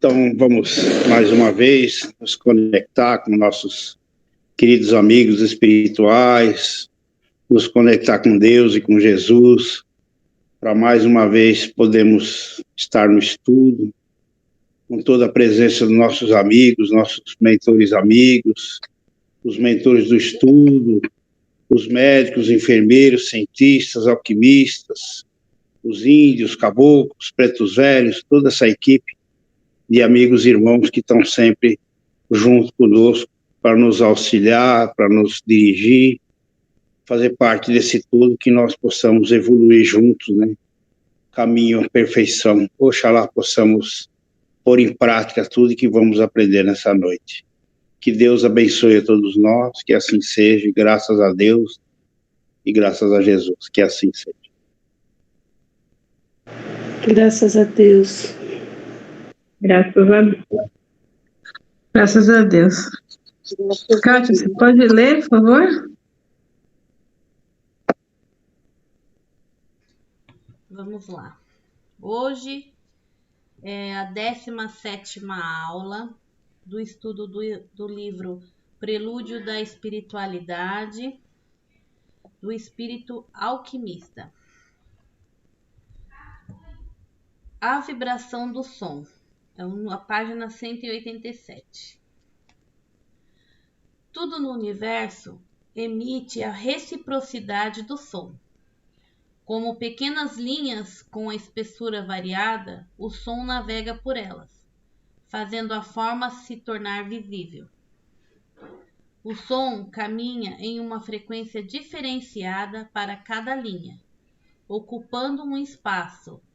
Então, vamos mais uma vez nos conectar com nossos queridos amigos espirituais, nos conectar com Deus e com Jesus, para mais uma vez podermos estar no estudo, com toda a presença dos nossos amigos, nossos mentores amigos, os mentores do estudo, os médicos, enfermeiros, cientistas, alquimistas, os índios, caboclos, pretos velhos, toda essa equipe de amigos e irmãos que estão sempre junto conosco para nos auxiliar, para nos dirigir, fazer parte desse todo, que nós possamos evoluir juntos, né? Caminho à perfeição. Oxalá possamos pôr em prática tudo que vamos aprender nessa noite. Que Deus abençoe a todos nós, que assim seja, graças a Deus e graças a Jesus, que assim seja. Graças a Deus. Graças a Deus. Graças a Deus. Kátia, você pode ler, por favor? Vamos lá. Hoje é a 17ª aula do estudo do livro Prelúdio da Espiritualidade, do Espírito Alquimista. A vibração do som. É a página 187. Tudo no universo emite a reciprocidade do som. Como pequenas linhas com a espessura variada, o som navega por elas, fazendo a forma se tornar visível. O som caminha em uma frequência diferenciada para cada linha, ocupando um espaço-tempo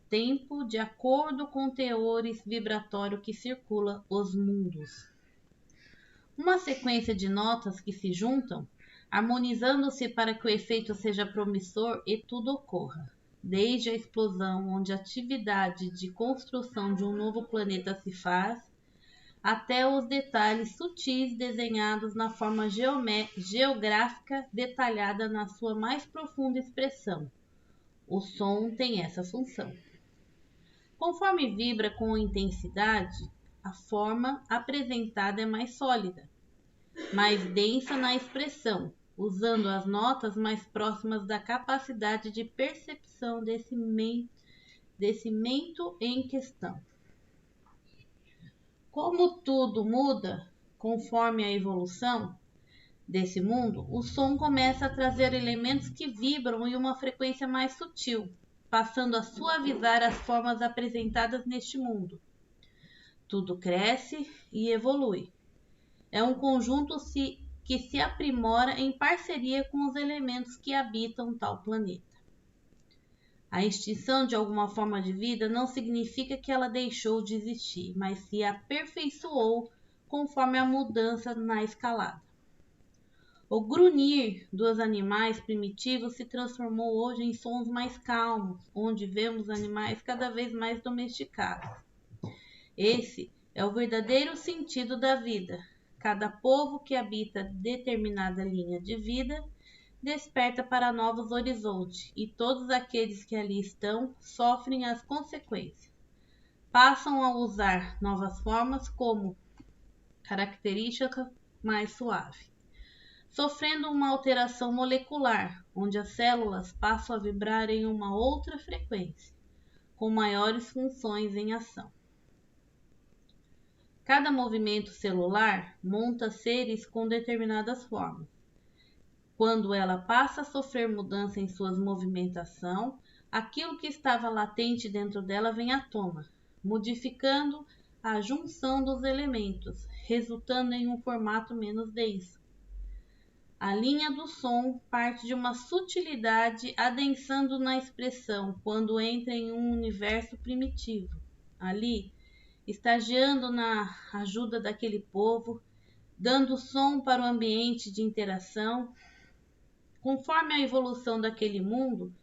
de acordo com o teores vibratório que circula os mundos. Uma sequência de notas que se juntam, harmonizando-se para que o efeito seja promissor e tudo ocorra, desde a explosão onde a atividade de construção de um novo planeta se faz, até os detalhes sutis desenhados na forma geográfica detalhada na sua mais profunda expressão. O som tem essa função. Conforme vibra com intensidade, a forma apresentada é mais sólida, mais densa na expressão, usando as notas mais próximas da capacidade de percepção desse mento em questão. Como tudo muda conforme a evolução desse mundo, o som começa a trazer elementos que vibram em uma frequência mais sutil, passando a suavizar as formas apresentadas neste mundo. Tudo cresce e evolui. É um conjunto que se aprimora em parceria com os elementos que habitam tal planeta. A extinção de alguma forma de vida não significa que ela deixou de existir, mas se aperfeiçoou conforme a mudança na escalada. O grunhir dos animais primitivos se transformou hoje em sons mais calmos, onde vemos animais cada vez mais domesticados. Esse é o verdadeiro sentido da vida. Cada povo que habita determinada linha de vida desperta para novos horizontes, e todos aqueles que ali estão sofrem as consequências. Passam a usar novas formas como característica mais suave, sofrendo uma alteração molecular, onde as células passam a vibrar em uma outra frequência, com maiores funções em ação. Cada movimento celular monta seres com determinadas formas. Quando ela passa a sofrer mudança em sua movimentação, aquilo que estava latente dentro dela vem à tona, modificando a junção dos elementos, resultando em um formato menos denso. A linha do som parte de uma sutilidade adensando na expressão quando entra em um universo primitivo. Ali, estagiando na ajuda daquele povo, dando som para o ambiente de interação. Conforme a evolução daquele mundo,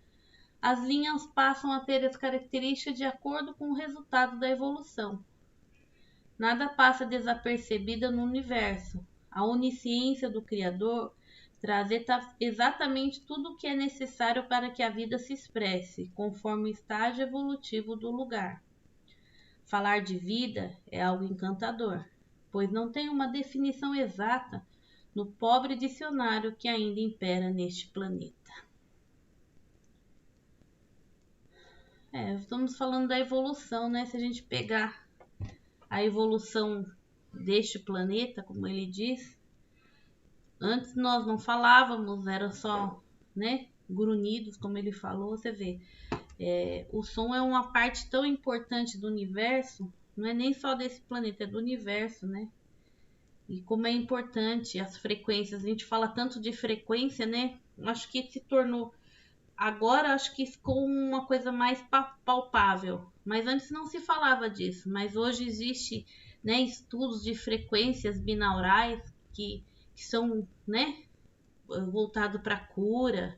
as linhas passam a ter as características de acordo com o resultado da evolução. Nada passa desapercebido no universo. A onisciência do Criador traz exatamente tudo o que é necessário para que a vida se expresse, conforme o estágio evolutivo do lugar. falar de vida é algo encantador, pois não tem uma definição exata no pobre dicionário que ainda impera neste planeta. Estamos falando da evolução, né? Se a gente pegar a evolução deste planeta, como ele diz, antes nós não falávamos, era só, né, grunhidos, como ele falou, você vê. O som é uma parte tão importante do universo, não é nem só desse planeta, é do universo, né? E como é importante as frequências, a gente fala tanto de frequência, né? Acho que se tornou, agora acho que ficou uma coisa mais palpável, mas antes não se falava disso, mas hoje existe, né, estudos de frequências binaurais que são, né, voltados para cura,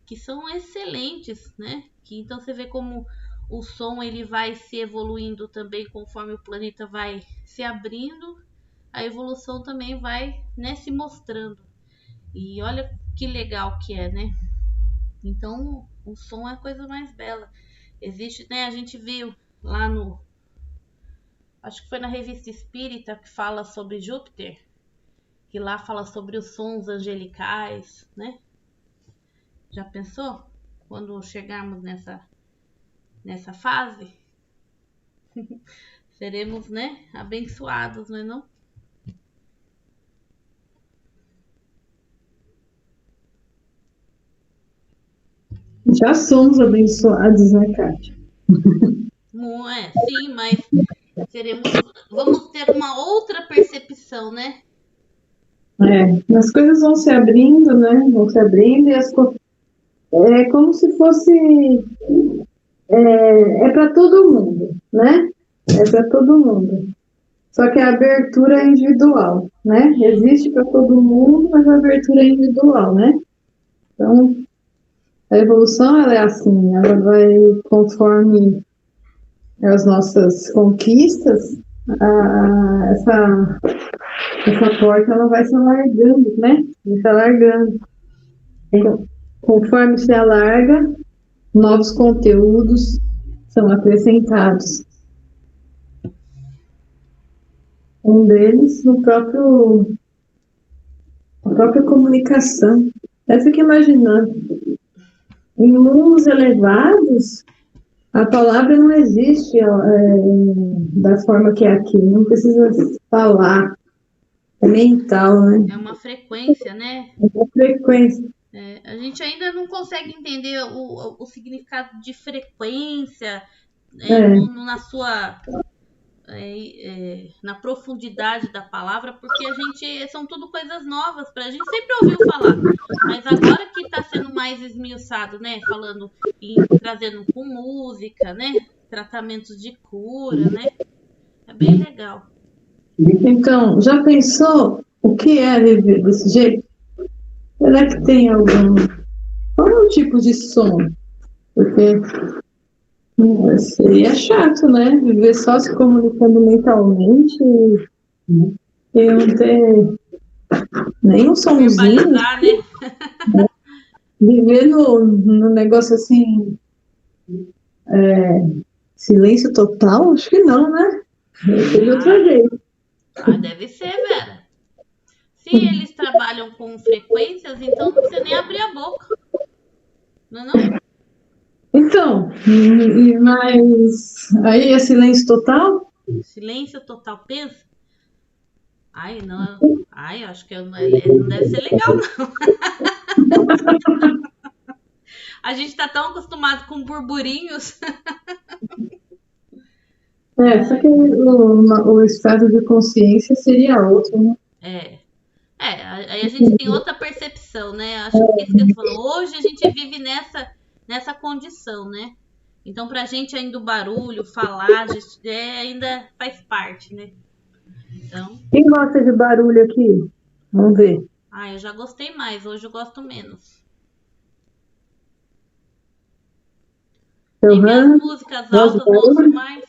que são excelentes, né? Então você vê como o som ele vai se evoluindo também conforme o planeta vai se abrindo, a evolução também vai, né, se mostrando. E olha que legal que é, né? Então o som é a coisa mais bela. Existe, né? A gente viu lá no, acho que foi na Revista Espírita que fala sobre Júpiter, que lá fala sobre os sons angelicais, né? Já pensou? Quando chegarmos nessa fase, seremos, né, abençoados, não é não? Já somos abençoados, né, Kátia? Sim, mas vamos ter uma outra percepção, né? As coisas vão se abrindo, né? Vão se abrindo e é como se fosse para todo mundo, né? É para todo mundo. Só que a abertura é individual, né? Existe para todo mundo, mas a abertura é individual, né? Então, a evolução, ela é assim, ela vai conforme as nossas conquistas, essa porta, ela vai se alargando, né? Vai se alargando. Então, conforme se alarga, novos conteúdos são acrescentados. Um deles na própria comunicação. Eu fico imaginando, em mundos elevados, a palavra não existe da forma que é aqui, não precisa falar, é mental, né? É uma frequência, né? É uma frequência. A gente ainda não consegue entender o significado de frequência na sua na profundidade da palavra, porque são tudo coisas novas para a gente, sempre ouviu falar, mas agora que está sendo mais esmiuçado, né, falando e trazendo com música, né, tratamentos de cura, né, é bem legal. Então, já pensou o que é viver desse jeito? Será que tem algum tipo de som? Porque seria chato, né? Viver só se comunicando mentalmente e não ter nenhum somzinho. Né? Viver no negócio assim, silêncio total? Acho que não, né? Seria outra vez. Deve ser, Vera. Se eles trabalham com frequências, então não precisa nem abrir a boca. Não é não? Então, mas aí é silêncio total? Silêncio total, pensa? Não. Eu acho que não deve ser legal, não. A gente tá tão acostumado com burburinhos. Só que o estado de consciência seria outro, né? Aí a gente tem outra percepção, né? Acho que é isso que eu tô falando. Hoje a gente vive nessa condição, né? Então, pra gente ainda o barulho, falar, ainda faz parte, né? Então... Quem gosta de barulho aqui? Vamos ver. Eu já gostei mais, hoje eu gosto menos. Tem minhas músicas altas, não ouço mais.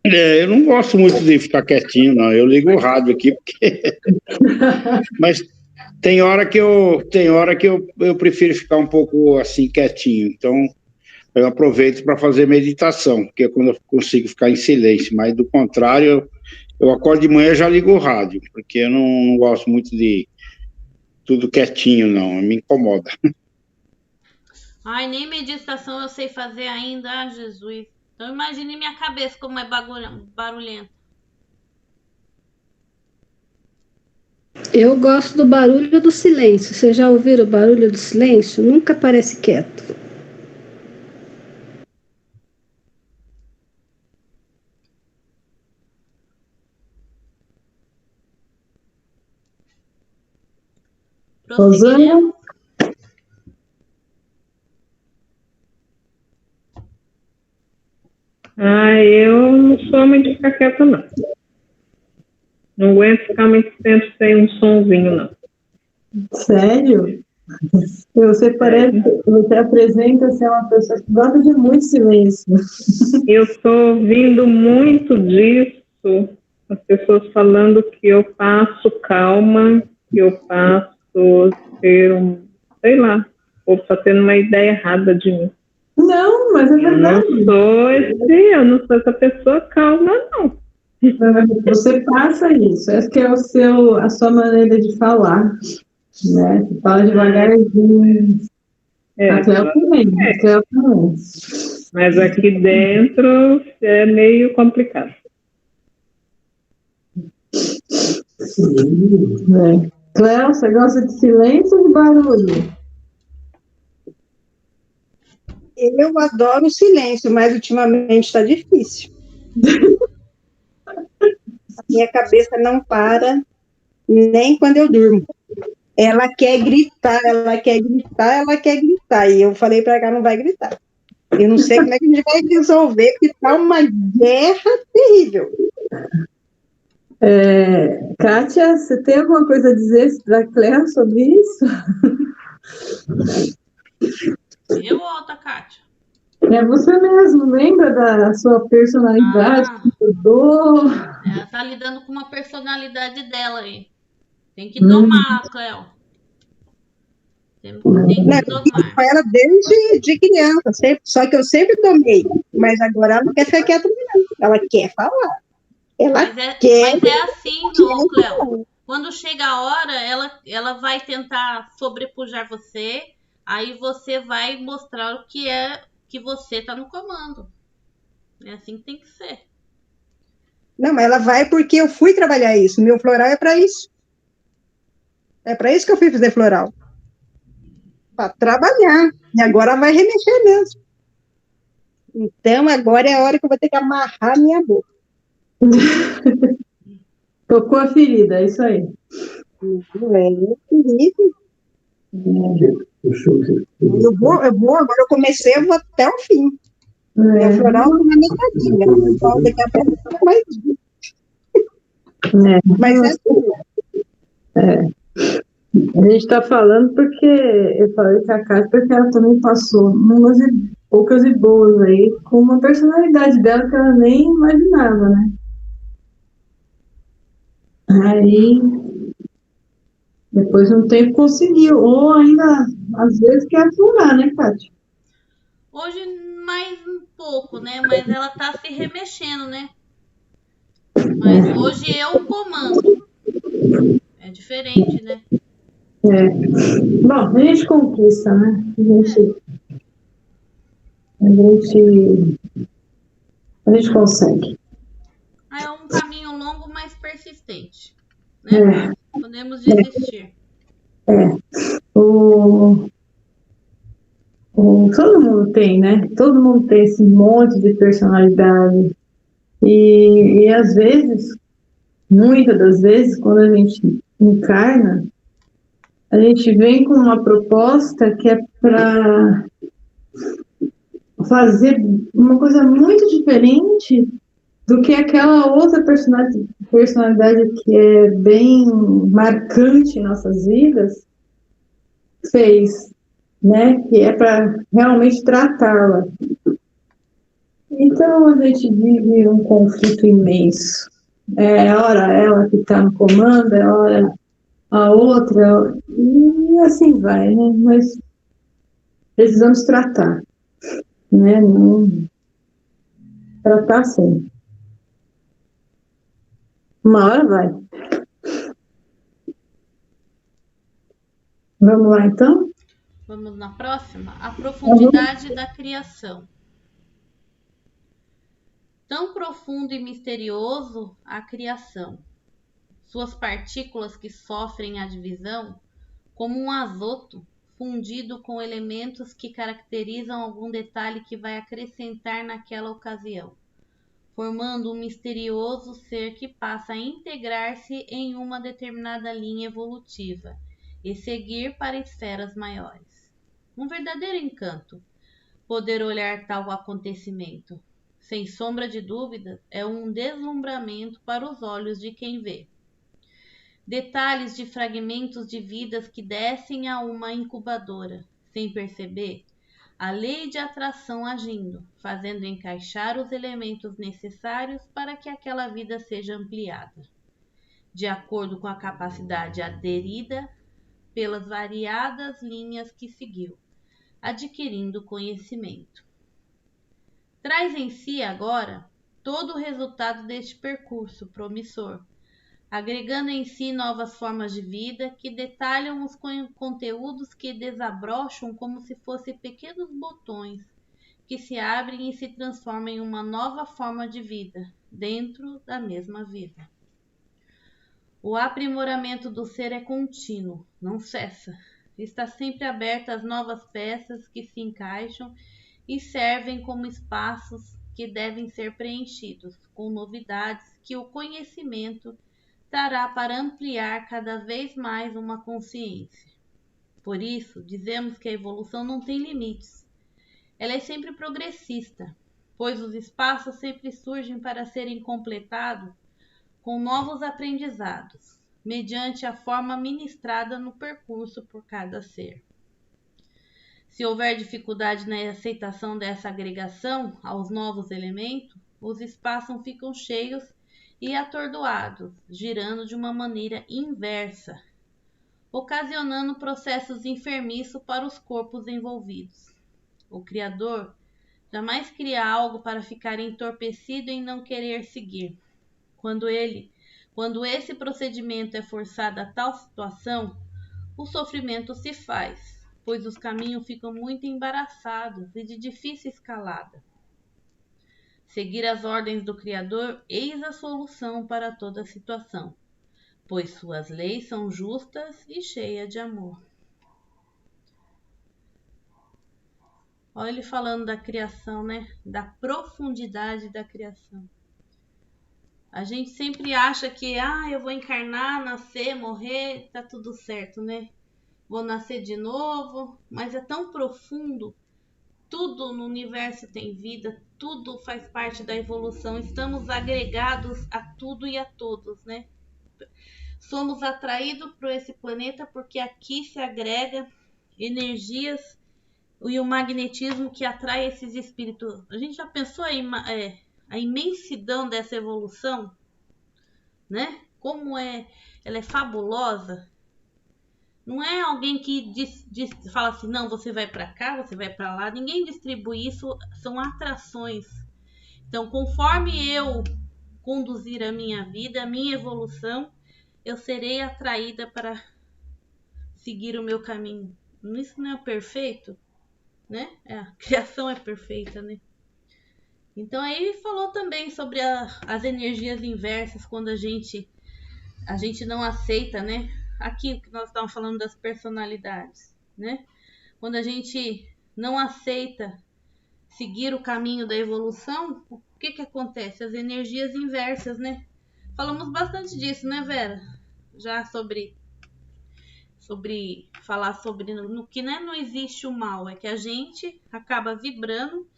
Eu não gosto muito de ficar quietinho, não. Eu ligo o rádio aqui, porque... Mas tem hora que eu prefiro ficar um pouco assim, quietinho. Então, eu aproveito para fazer meditação, porque é quando eu consigo ficar em silêncio, mas do contrário, eu acordo de manhã e já ligo o rádio, porque eu não gosto muito de tudo quietinho, não, me incomoda. Ai, nem meditação eu sei fazer ainda, ah, Jesus. Então imagine minha cabeça como é barulhenta. Eu gosto do barulho do silêncio. Vocês já ouviram o barulho do silêncio? Nunca parece quieto. Prosseguiremos. Eu não sou muito de ficar quieta, não. Não aguento ficar muito tempo sem um sonzinho, não. Sério? Você parece, você apresenta ser uma pessoa que gosta de muito silêncio. Eu estou ouvindo muito disso, as pessoas falando que eu passo calma, que eu passo ser sei lá, ou está tendo uma ideia errada de mim. Não, mas é verdade. Eu não sou essa pessoa calma, não. Você passa isso, essa que é a sua maneira de falar, né? Você fala devagarzinho. Até o também. Mas aqui dentro é meio complicado. Cléo, você gosta de silêncio ou de barulho? Eu adoro o silêncio, mas ultimamente está difícil. A minha cabeça não para, nem quando eu durmo. Ela quer gritar, ela quer gritar, ela quer gritar. E eu falei para ela, não vai gritar. Eu não sei como é que a gente vai resolver, porque está uma guerra terrível. Kátia, você tem alguma coisa a dizer para a Cléo sobre isso? Eu ou outra, Kátia? É você mesmo, lembra da sua personalidade que mudou? Ela tá lidando com uma personalidade dela aí. Tem que domar, Cléo. Tem que domar. Com ela desde criança, só que eu sempre domei, mas agora ela não quer ficar quieta, não. Ela quer falar. Mas é assim, não, Cléo. Quando chega a hora, ela vai tentar sobrepujar você, aí você vai mostrar o que é que você tá no comando. É assim que tem que ser. Não, mas ela vai porque eu fui trabalhar isso. Meu floral é para isso. É para isso que eu fui fazer floral. Para trabalhar. E agora vai remexer mesmo. Então, agora é a hora que eu vou ter que amarrar minha boca. Tocou a ferida, é isso aí. Eu vou, agora eu comecei, eu vou até o fim. Meu floral é uma metadinha. Daqui a pouco eu mais. Mas é tudo. A gente está falando porque eu falei com a Kátia, porque ela também passou umas poucas e boas aí, com uma personalidade dela que ela nem imaginava, né? Aí, depois de um tempo conseguiu, ou ainda, às vezes, quer aflorar, né, Kátia? Hoje, mais um pouco, né? Mas ela tá se remexendo, né? Mas hoje eu comando. É diferente, né? Bom, a gente conquista, né? A gente consegue. É um caminho longo, mas persistente, né? Podemos desistir. Todo mundo tem, né? Todo mundo tem esse monte de personalidade. E às vezes, muitas das vezes, quando a gente encarna, a gente vem com uma proposta que é para fazer uma coisa muito diferente do que aquela outra personalidade que é bem marcante em nossas vidas fez, né? Que é para realmente tratá-la. Então a gente vive um conflito imenso. Ora ela que está no comando, ora a outra, e assim vai, né? Mas precisamos tratar. né? Não tratar assim. Uma hora vai. Vamos lá, então? Vamos na próxima? A profundidade da criação. Tão profundo e misterioso a criação. Suas partículas que sofrem a divisão, como um azoto fundido com elementos que caracterizam algum detalhe que vai acrescentar naquela ocasião, formando um misterioso ser que passa a integrar-se em uma determinada linha evolutiva e seguir para esferas maiores. Um verdadeiro encanto poder olhar tal acontecimento. Sem sombra de dúvida, é um deslumbramento para os olhos de quem vê. Detalhes de fragmentos de vidas que descem a uma incubadora, sem perceber, a lei de atração agindo, fazendo encaixar os elementos necessários para que aquela vida seja ampliada, de acordo com a capacidade aderida pelas variadas linhas que seguiu, adquirindo conhecimento. Traz em si agora todo o resultado deste percurso promissor, agregando em si novas formas de vida que detalham os conteúdos que desabrocham como se fossem pequenos botões que se abrem e se transformam em uma nova forma de vida dentro da mesma vida. O aprimoramento do ser é contínuo, não cessa, está sempre aberto às novas peças que se encaixam e servem como espaços que devem ser preenchidos com novidades que o conhecimento trará para ampliar cada vez mais uma consciência. Por isso, dizemos que a evolução não tem limites. Ela é sempre progressista, pois os espaços sempre surgem para serem completados com novos aprendizados, mediante a forma ministrada no percurso por cada ser. Se houver dificuldade na aceitação dessa agregação aos novos elementos, os espaços ficam cheios e atordoados, girando de uma maneira inversa, ocasionando processos enfermiços para os corpos envolvidos. O Criador jamais cria algo para ficar entorpecido em não querer seguir. Quando esse procedimento é forçado a tal situação, o sofrimento se faz, pois os caminhos ficam muito embaraçados e de difícil escalada. Seguir as ordens do Criador, eis a solução para toda situação, pois suas leis são justas e cheias de amor. Olha ele falando da criação, né? Da profundidade da criação. A gente sempre acha que, eu vou encarnar, nascer, morrer, tá tudo certo, né? Vou nascer de novo, mas é tão profundo. Tudo no universo tem vida, tudo faz parte da evolução. Estamos agregados a tudo e a todos, né? Somos atraídos para esse planeta porque aqui se agrega energias e o magnetismo que atrai esses espíritos. A gente já pensou a imensidão dessa evolução, né? Como ela é fabulosa. Não é alguém que fala assim, não, você vai para cá, você vai para lá. Ninguém distribui isso, são atrações. Então, conforme eu conduzir a minha vida, a minha evolução, eu serei atraída para seguir o meu caminho. Isso não é perfeito, né? A criação é perfeita, né? Então, aí ele falou também sobre as energias inversas, quando a gente não aceita, né? Aqui que nós estamos falando das personalidades, né? Quando a gente não aceita seguir o caminho da evolução, o que acontece? As energias inversas, né? Falamos bastante disso, né, Vera? Já sobre falar sobre no que, né, não existe o mal, é que a gente acaba vibrando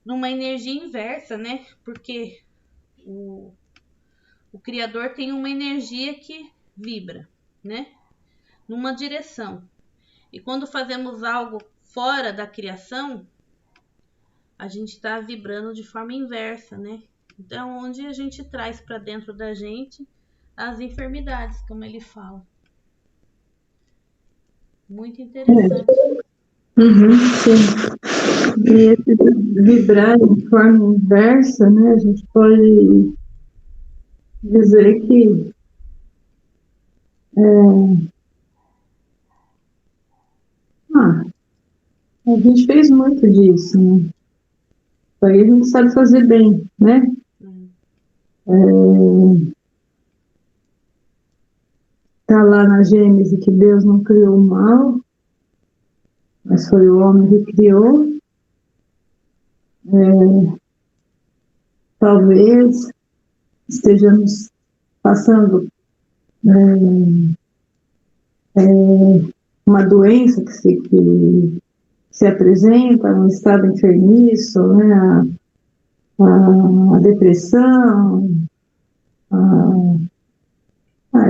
numa energia inversa, né? Porque o Criador tem uma energia que vibra, né? Numa direção. E quando fazemos algo fora da criação, a gente está vibrando de forma inversa, né? Então, onde a gente traz para dentro da gente as enfermidades, como ele fala. Muito interessante. Sim. E esse vibrar de forma inversa, né? A gente pode dizer que a gente fez muito disso, né? Aí a gente sabe fazer bem, né? Tá lá na Gênesis que Deus não criou o mal, mas foi o homem que criou. Talvez estejamos passando uma doença que se apresenta, um estado enfermiço, né? A depressão,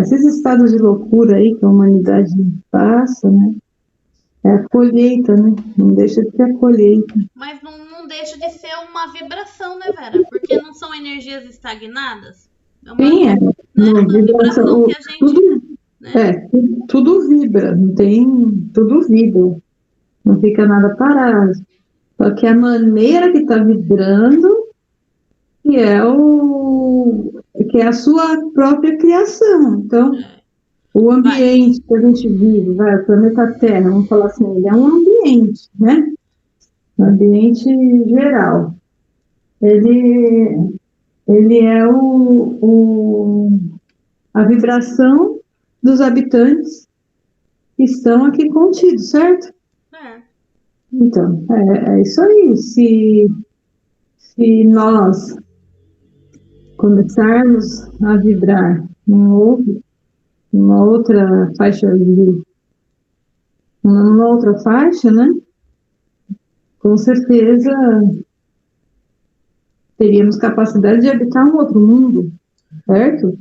esses estados de loucura aí que a humanidade passa, né? É a colheita, né? Não deixa de ser a colheita. Mas não deixa de ser uma vibração, né, Vera? Porque não são energias estagnadas. É uma, Sim, uma vibração que a gente... Tudo vibra, não tem... Tudo vibra. Não fica nada parado. Só que a maneira que está vibrando que é a sua própria criação. Então, o ambiente que a gente vive, o planeta Terra, vamos falar assim, ele é um ambiente, né? Um ambiente geral. Ele é a vibração dos habitantes que estão aqui contidos, certo? Então, é isso aí. Se nós começarmos a vibrar numa outra faixa, né? Com certeza teríamos capacidade de habitar um outro mundo, certo?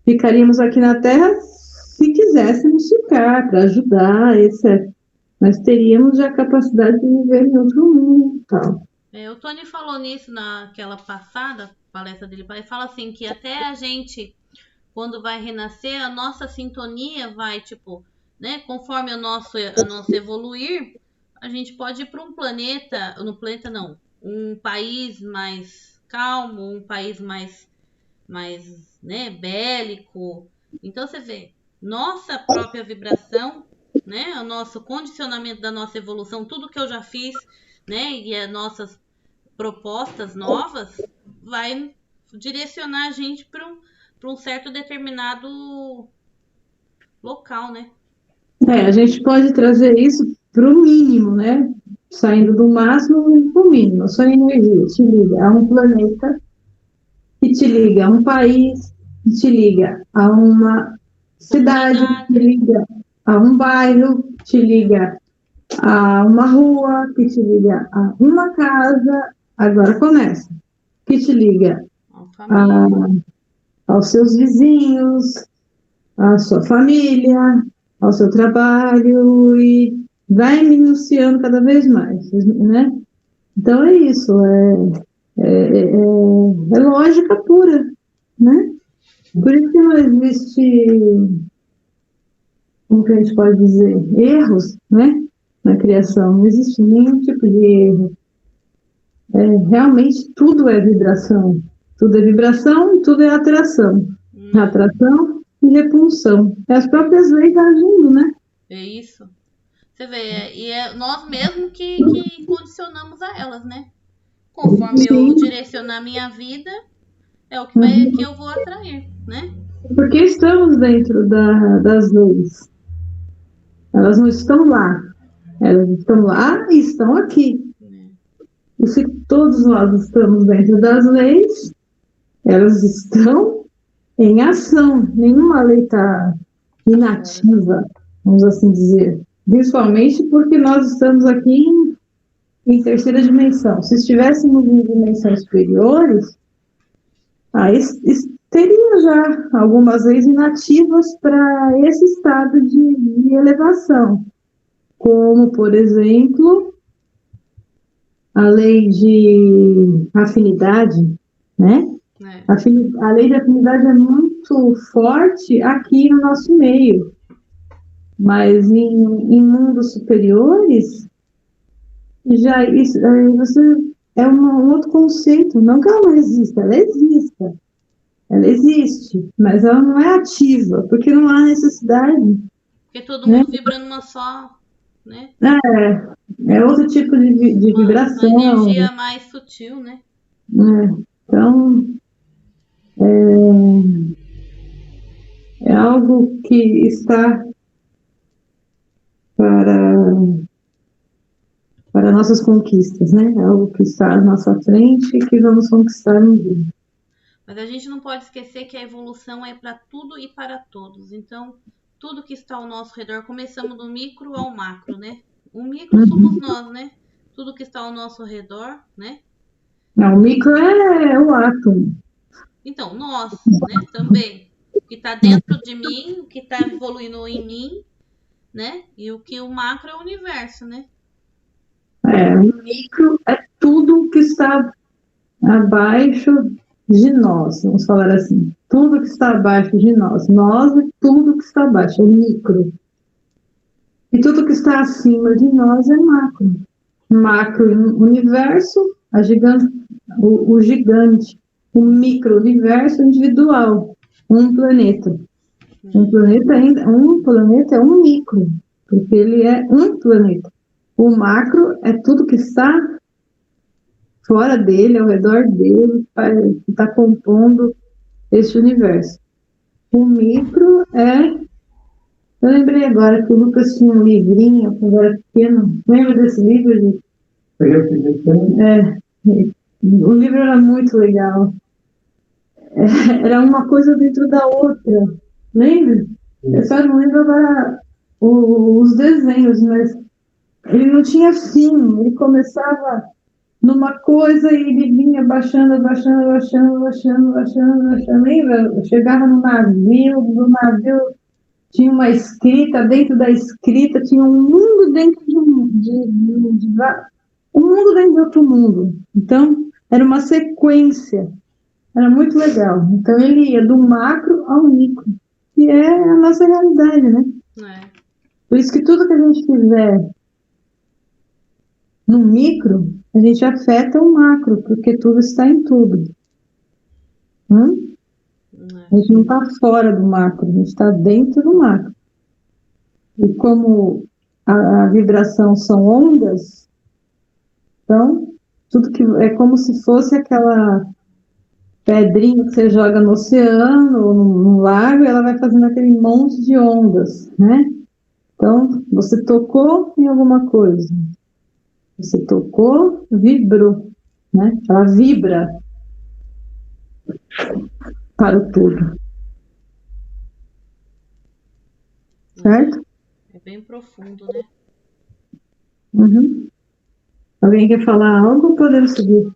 Ficaríamos aqui na Terra se quiséssemos ficar, para ajudar, etc. Mas teríamos já a capacidade de viver em outro mundo e tal. O Tony falou nisso naquela palestra dele, ele fala assim, que até a gente, quando vai renascer, a nossa sintonia vai, tipo, né, conforme o nosso evoluir, a gente pode ir para um um país mais calmo, um país mais né, bélico. Então você vê, nossa própria vibração, né, o nosso condicionamento da nossa evolução, tudo que eu já fiz, né, e as nossas propostas novas vai direcionar a gente para um certo determinado local, né? A gente pode trazer isso para o mínimo, né? Saindo do máximo para o mínimo. A sua energia te liga a um planeta, que te liga a um país, que te liga a uma cidade, que te liga a um bairro, que te liga a uma rua, que te liga a uma casa. Agora começa. Que te liga aos seus vizinhos, à sua família, ao seu trabalho, e vai minuciando cada vez mais, né? Então é isso, é lógica pura, né? Por isso que não existe, como que a gente pode dizer, erros, né? Na criação, não existe nenhum tipo de erro. Realmente tudo é vibração. Tudo é vibração e tudo é atração. Atração e repulsão. É as próprias leis agindo, né? É isso. Você vê, e é nós mesmos que condicionamos a elas, né? Conforme eu direcionar minha vida, é o que eu vou atrair, né? Porque estamos dentro das leis. Elas não estão lá. Elas estão lá e estão aqui. E se todos nós estamos dentro das leis, elas estão em ação. Nenhuma lei está inativa, vamos assim dizer. Principalmente porque nós estamos aqui em terceira dimensão. Se estivéssemos em dimensões superiores, teria já algumas leis inativas para esse estado de elevação. Como, por exemplo, a lei de afinidade, né? A lei de afinidade é muito forte aqui no nosso meio, mas em mundos superiores, Já isso, aí você é um outro conceito, não que ela não exista, ela existe, mas ela não é ativa, porque não há necessidade, Porque todo né? mundo vibra numa só, né? É outro tipo de Uma vibração, energia mais sutil, né? né? Então, é algo que está para, para nossas conquistas, né? É algo que está à nossa frente e que vamos conquistar um dia. Mas a gente não pode esquecer que a evolução é para tudo e para todos. Então, tudo que está ao nosso redor, começamos do micro ao macro, né? O micro somos nós, né? Tudo que está ao nosso redor, né? Não, o micro é o átomo. Então, nós, né? Também. O que está dentro de mim, o que está evoluindo em mim, né? E o que o macro é o universo, né? O micro é tudo que está abaixo de nós, vamos falar assim. Tudo que está abaixo de nós. Nós é tudo que está abaixo, é micro. E tudo que está acima de nós é macro. Macro universo, o gigante. O micro universo individual, um planeta. Um planeta é um micro, porque ele é um planeta. O macro é tudo que está fora dele, ao redor dele, que está compondo esse universo. O micro é. Eu lembrei agora que o Lucas tinha um livrinho quando era pequeno. Lembra desse livro, gente? É. O livro era muito legal. Era uma coisa dentro da outra. Lembra? Eu só não lembro agora os desenhos, mas ele não tinha fim. Ele começava numa coisa e ele vinha baixando. Lembra? Chegava no navio, do navio tinha uma escrita, dentro da escrita tinha um mundo dentro um mundo dentro de outro mundo. Então, era uma sequência, era muito legal. Então, ele ia do macro ao micro, que é a nossa realidade, né? É. Por isso que tudo que a gente fizer no micro, a gente afeta o macro, porque tudo está em tudo. A gente não está fora do macro, a gente está dentro do macro. E como a vibração são ondas, então, tudo que é como se fosse aquela pedrinha que você joga no oceano ou no lago, e ela vai fazendo aquele monte de ondas, né? Então, você tocou em alguma coisa, você tocou, vibrou, né? Ela vibra para o todo, certo? É bem profundo, né? Uhum. Alguém quer falar algo ou podemos seguir?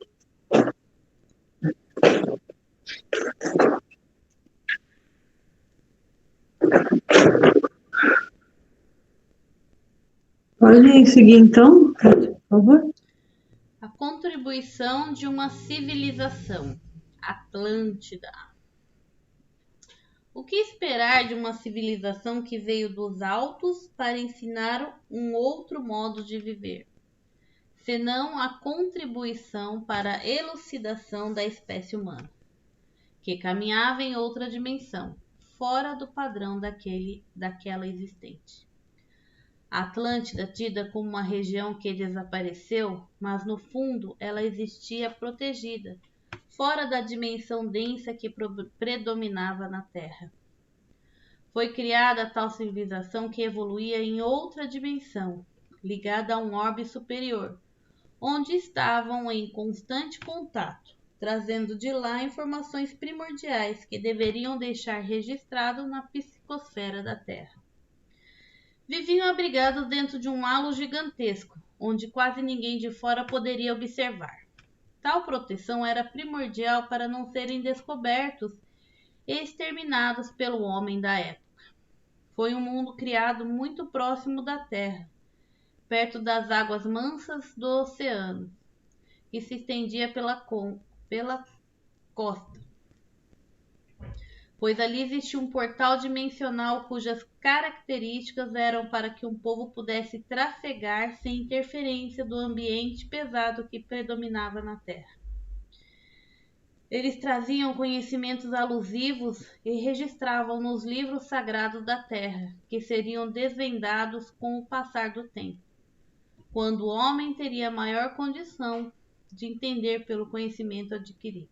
Pode seguir então, por favor. A contribuição de uma civilização, Atlântida. O que esperar de uma civilização que veio dos altos para ensinar um outro modo de viver, senão a contribuição para a elucidação da espécie humana, que caminhava em outra dimensão, fora do padrão daquela existente. A Atlântida, tida como uma região que desapareceu, mas no fundo ela existia protegida, fora da dimensão densa que predominava na Terra. Foi criada tal civilização que evoluía em outra dimensão, ligada a um orbe superior, onde estavam em constante contato, trazendo de lá informações primordiais que deveriam deixar registrado na psicosfera da Terra. Viviam abrigados dentro de um halo gigantesco, onde quase ninguém de fora poderia observar. Tal proteção era primordial para não serem descobertos e exterminados pelo homem da época. Foi um mundo criado muito próximo da Terra, perto das águas mansas do oceano, que se estendia pela costa. pois ali existia um portal dimensional cujas características eram para que um povo pudesse trafegar sem interferência do ambiente pesado que predominava na Terra. Eles traziam conhecimentos alusivos e registravam nos livros sagrados da Terra, que seriam desvendados com o passar do tempo, quando o homem teria maior condição de entender pelo conhecimento adquirido.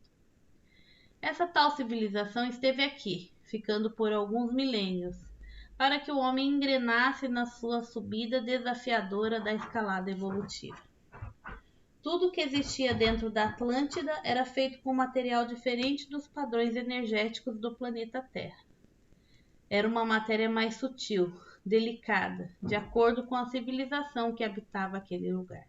Essa tal civilização esteve aqui, ficando por alguns milênios, para que o homem engrenasse na sua subida desafiadora da escalada evolutiva. Tudo que existia dentro da Atlântida era feito com material diferente dos padrões energéticos do planeta Terra. Era uma matéria mais sutil, delicada, de acordo com a civilização que habitava aquele lugar.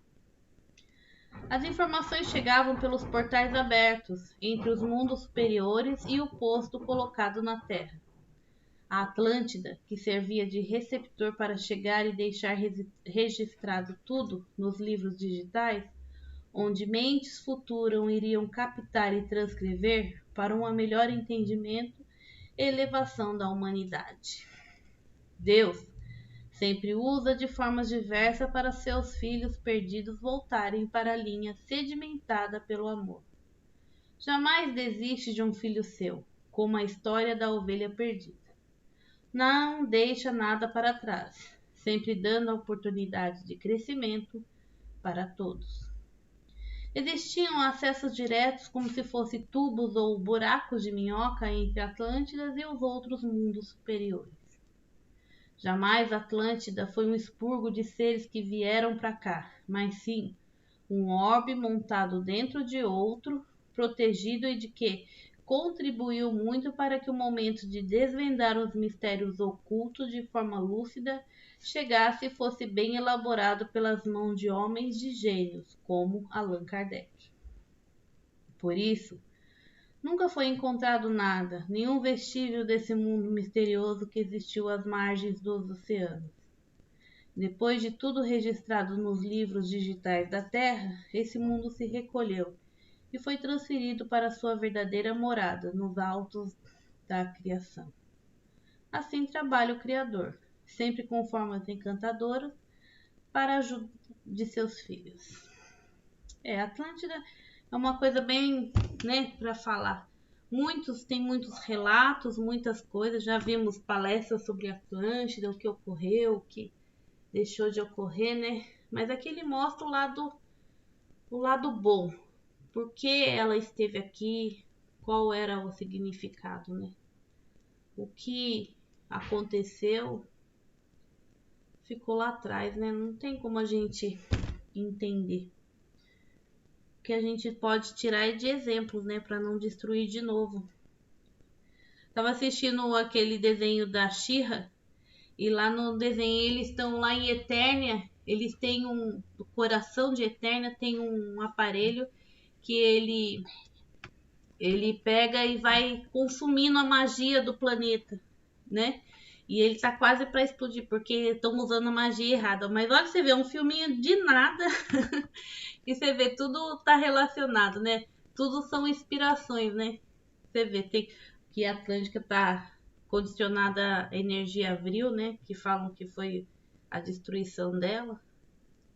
As informações chegavam pelos portais abertos entre os mundos superiores e o posto colocado na Terra. A Atlântida, que servia de receptor para chegar e deixar registrado tudo nos livros digitais, onde mentes futuras iriam captar e transcrever para um melhor entendimento e elevação da humanidade. Deus sempre usa de formas diversas para seus filhos perdidos voltarem para a linha sedimentada pelo amor. Jamais desiste de um filho seu, como a história da ovelha perdida. Não deixa nada para trás, sempre dando a oportunidade de crescimento para todos. Existiam acessos diretos como se fossem tubos ou buracos de minhoca entre Atlântidas e os outros mundos superiores. Jamais Atlântida foi um expurgo de seres que vieram para cá, mas sim um orbe montado dentro de outro, protegido e de que contribuiu muito para que o momento de desvendar os mistérios ocultos de forma lúcida chegasse e fosse bem elaborado pelas mãos de homens de gênios, como Allan Kardec. Por isso, nunca foi encontrado nada, nenhum vestígio desse mundo misterioso que existiu às margens dos oceanos. Depois de tudo registrado nos livros digitais da Terra, esse mundo se recolheu e foi transferido para sua verdadeira morada, nos altos da criação. Assim trabalha o Criador, sempre com formas encantadoras, para a ajuda de seus filhos. Atlântida é uma coisa bem, para falar. Tem muitos relatos, muitas coisas. Já vimos palestras sobre Atlântida, o que ocorreu, o que deixou de ocorrer, Mas aqui ele mostra o lado bom. Por que ela esteve aqui? Qual era o significado, O que aconteceu ficou lá atrás, Não tem como a gente entender. O que a gente pode tirar é de exemplos, para não destruir de novo. Tava assistindo aquele desenho da She-Ra e lá no desenho eles estão lá em Eternia, eles têm o coração de Eternia tem um aparelho que ele pega e vai consumindo a magia do planeta, E ele tá quase para explodir, porque estão usando a magia errada. Mas olha, você vê um filminho de nada e você vê tudo tá relacionado, Tudo são inspirações, Você vê tem, que a Atlântica tá condicionada à energia Vril, Que falam que foi a destruição dela.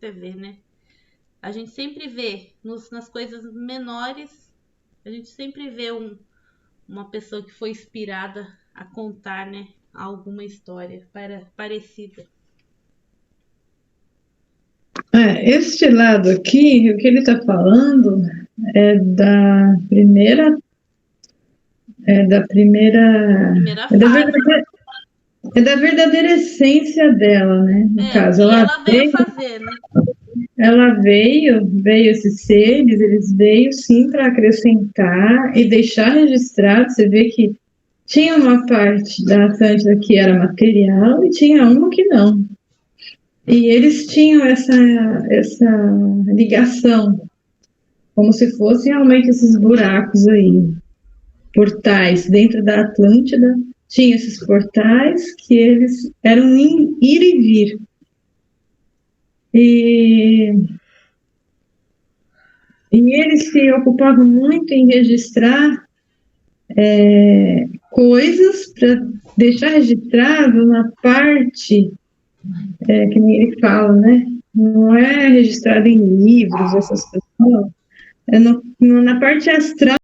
Você vê, A gente sempre vê nas coisas menores, a gente sempre vê uma pessoa que foi inspirada a contar, alguma história parecida. Este lado aqui, o que ele está falando é da primeira fase. É da verdadeira essência dela, No caso, ela veio fazer, Ela veio esses seres, eles veio sim para acrescentar e deixar registrado. Você vê que tinha uma parte da Atlântida que era material e tinha uma que não. E eles tinham essa ligação, como se fossem realmente esses buracos aí, portais dentro da Atlântida. Tinha esses portais que eles eram ir e vir. E eles se ocupavam muito em registrar coisas para deixar registrado na parte que nem ele fala, né? Não é registrado em livros, essas coisas, não. É na parte astral